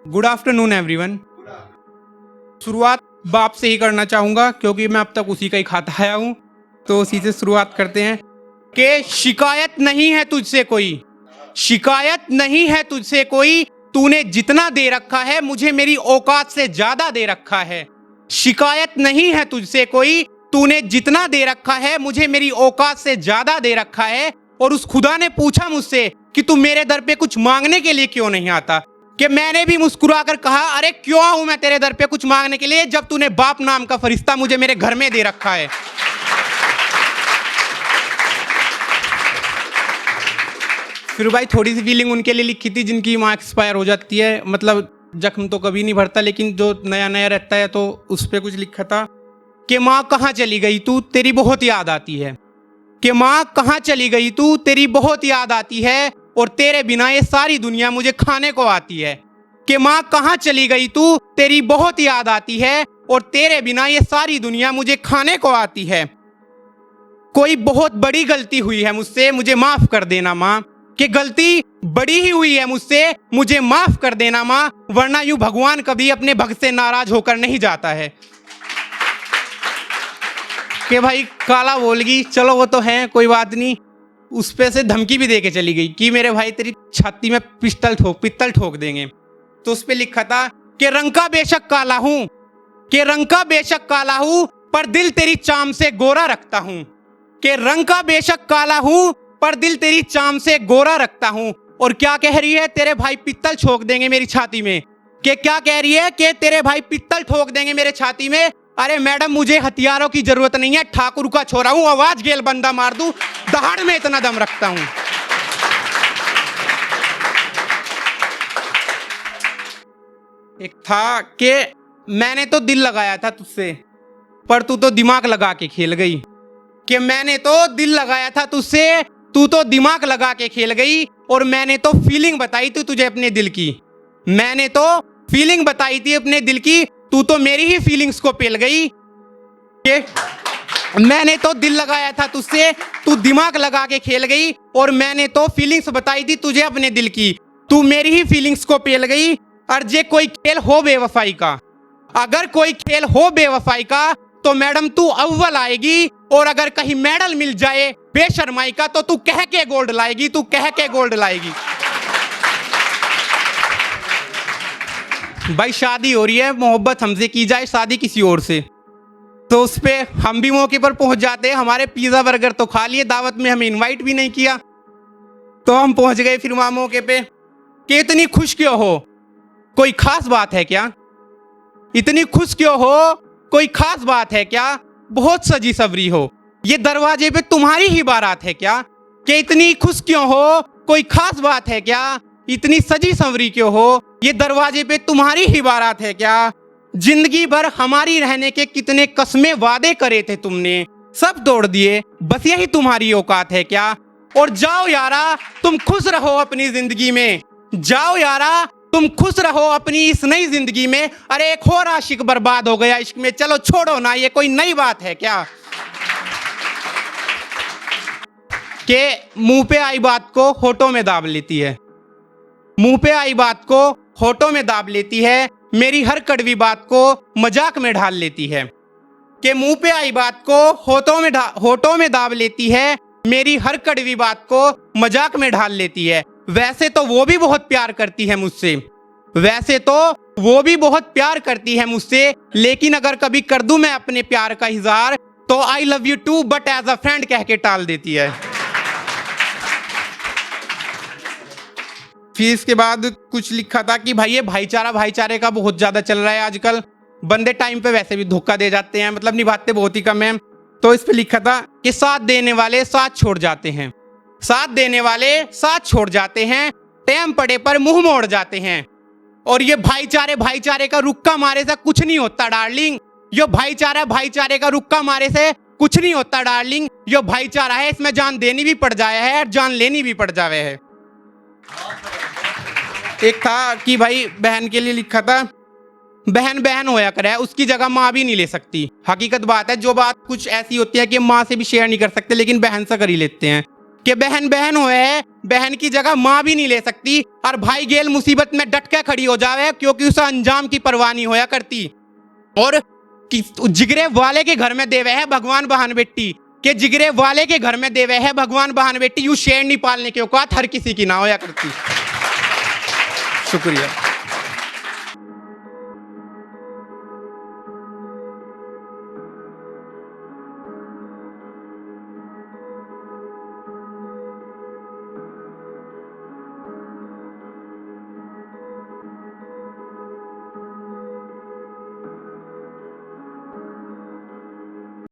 Good afternoon everyone. शुरुआत बाप से ही करना चाहूँगा क्योंकि मैं अब तक उसी का ही खाता आया हूँ, तो उसी से शुरुआत करते हैं कि शिकायत नहीं है तुझसे कोई, शिकायत नहीं है तुझसे कोई, तूने जितना दे रखा है मुझे मेरी औकात से ज्यादा दे रखा है। शिकायत नहीं है तुझसे कोई, तूने जितना दे रखा है मुझे मेरी औकात से ज्यादा दे रखा है। और उस खुदा ने पूछा मुझसे कि तू मेरे दर पे कुछ मांगने के लिए क्यों नहीं आता? कि मैंने भी मुस्कुराकर कहा, अरे क्यों आऊं मैं तेरे दर पे कुछ मांगने के लिए जब तूने बाप नाम का फरिश्ता मुझे मेरे घर में दे रखा है। फिर भाई थोड़ी सी फीलिंग उनके लिए लिखी थी जिनकी माँ एक्सपायर हो जाती है, मतलब जख्म तो कभी नहीं भरता लेकिन जो नया नया रहता है, तो उस पर कुछ लिखा था कि माँ कहाँ चली गई तू, तेरी बहुत याद आती है। कि माँ कहाँ चली गई तू, तेरी बहुत याद आती है, और तेरे बिना ये सारी दुनिया मुझे खाने को आती है। कि माँ कहाँ चली गई तू, तेरी बहुत याद आती है, और तेरे बिना ये सारी दुनिया मुझे खाने को आती है। कोई बहुत बड़ी गलती हुई है मुझसे, मुझे माफ कर देना माँ। कि गलती बड़ी ही हुई है मुझसे, मुझे माफ कर देना माँ, वरना यूं भगवान कभी अपने भक्त से नाराज होकर नहीं जाता है। कि भाई काला बोल गई, चलो वो तो है कोई बात नहीं, उस पे से धमकी भी दे के चली गई कि मेरे भाई तेरी छाती में पित्तल ठोक देंगे। तो उस पे लिखा था कि रंग का बेशक काला हूं, कि रंग का बेशक काला हूं, पर दिल तेरी चाम से गोरा रखता हूं। कि रंग का बेशक काला हूं, पर दिल तेरी चाम से गोरा रखता हूं। और क्या कह रही है, तेरे भाई पित्तल ठोक देंगे मेरी छाती में। कि क्या कह रही है कि तेरे भाई पित्तल ठोक देंगे मेरे छाती में। अरे मैडम मुझे हथियारों की जरूरत नहीं है, ठाकुर का छोरा हूं, आवाज गेल बंदा मार दूं, दहाड़ में इतना दम रखता हूं। एक था कि मैंने तो दिल लगाया था तुझसे, पर तू तो दिमाग लगा के खेल गई। कि मैंने तो दिल लगाया था तुझसे, तू तो दिमाग लगा के खेल गई। और मैंने तो फीलिंग बताई थी तुझे अपने दिल की, मैंने तो फीलिंग बताई थी अपने दिल की, तू तो मेरी ही फीलिंग्स को पेल गई। कि मैंने तो दिल लगाया था तुझसे, तू दिमाग लगा के खेल गई। और मैंने तो फीलिंग्स बताई थी तुझे अपने दिल की, तू मेरी ही फीलिंग्स को पेल गई। और जे कोई खेल हो बेवफाई का, अगर कोई खेल हो बेवफाई का, तो मैडम तू अव्वल आएगी। और अगर कहीं मेडल मिल जाए बेशर्माई का, तो तू कह के गोल्ड लाएगी, तू कह के गोल्ड लाएगी। भाई शादी हो रही है, मोहब्बत हमसे की जाए, शादी किसी और से। तो उस पे हम भी मौके पर पहुंच जाते हैं। हमारे पिज्जा बर्गर तो खा लिए, दावत में हमें इनवाइट भी नहीं किया। तो हम पहुंच गए फिर वहां मौके पे कि इतनी खुश क्यों हो, कोई खास बात है क्या? इतनी खुश क्यों हो, कोई खास बात है क्या? बहुत सजी सवरी हो, ये दरवाजे पे तुम्हारी ही बारात है क्या? कि इतनी खुश क्यों हो, कोई खास बात है क्या? इतनी सजी सवरी क्यों हो, ये दरवाजे पे तुम्हारी ही बारात है क्या? जिंदगी भर हमारी रहने के कितने कस्मे वादे करे थे तुमने, सब तोड़ दिए, बस यही तुम्हारी औकात है क्या? और जाओ यारा तुम खुश रहो अपनी जिंदगी में, जाओ यारा तुम खुश रहो अपनी इस नई जिंदगी में। अरे एक और आशिक बर्बाद हो गया इश्क में, चलो छोड़ो ना, ये कोई नई बात है क्या? के मुंह पे आई बात को होठों में दाब लेती है, मुंह पे आई बात को होठों में दाब लेती है, मेरी हर कड़वी बात को मजाक में ढाल लेती है। कि मुंह पे आई बात को होठों में दाब लेती है, मेरी हर कड़वी बात को मजाक में ढाल लेती है। वैसे तो वो भी बहुत प्यार करती है मुझसे, वैसे तो वो भी बहुत प्यार करती है मुझसे, लेकिन अगर कभी कर दूं मैं अपने प्यार का इजहार, तो I love you too but as a friend कह के टाल देती है। फिर इसके बाद कुछ लिखा था कि भाई ये भाईचारे का बहुत ज्यादा चल रहा है आजकल, बंदे टाइम पे वैसे भी धोखा दे जाते हैं, मतलब निभाते बहुत ही कम है। तो इस पे लिखा था कि साथ देने वाले साथ छोड़ जाते हैं, साथ देने वाले साथ छोड़ जाते हैं, टाइम पड़े पर मुंह मोड़ जाते हैं। और ये भाईचारे का रुक्का मारे से कुछ नहीं होता डार्लिंग, यो भाईचारे का रुक्का मारे से कुछ नहीं होता डार्लिंग, यो भाईचारा है, इसमें जान देनी भी पड़ जाए है और जान लेनी भी पड़ जावे है। एक था कि भाई बहन के लिए लिखा था, बहन बहन होया करे, उसकी जगह माँ भी नहीं ले सकती। हकीकत बात है, जो बात कुछ ऐसी होती है कि माँ से भी शेयर नहीं कर सकते, लेकिन बहन से कर ही लेते हैं। कि बहन बहन होए, बहन की जगह माँ भी नहीं ले सकती, और भाई गेल मुसीबत में डट के खड़ी हो जावे, क्योंकि उसे अंजाम की परवाह नहीं होया करती। और कि जिगरे वाले के घर में देवे है भगवान बहन बेटी, के जिगरे वाले के घर में देवे है भगवान बहन बेटी, यू शेर नहीं पालने की औकात हर किसी की ना होया करती। शुक्रिया।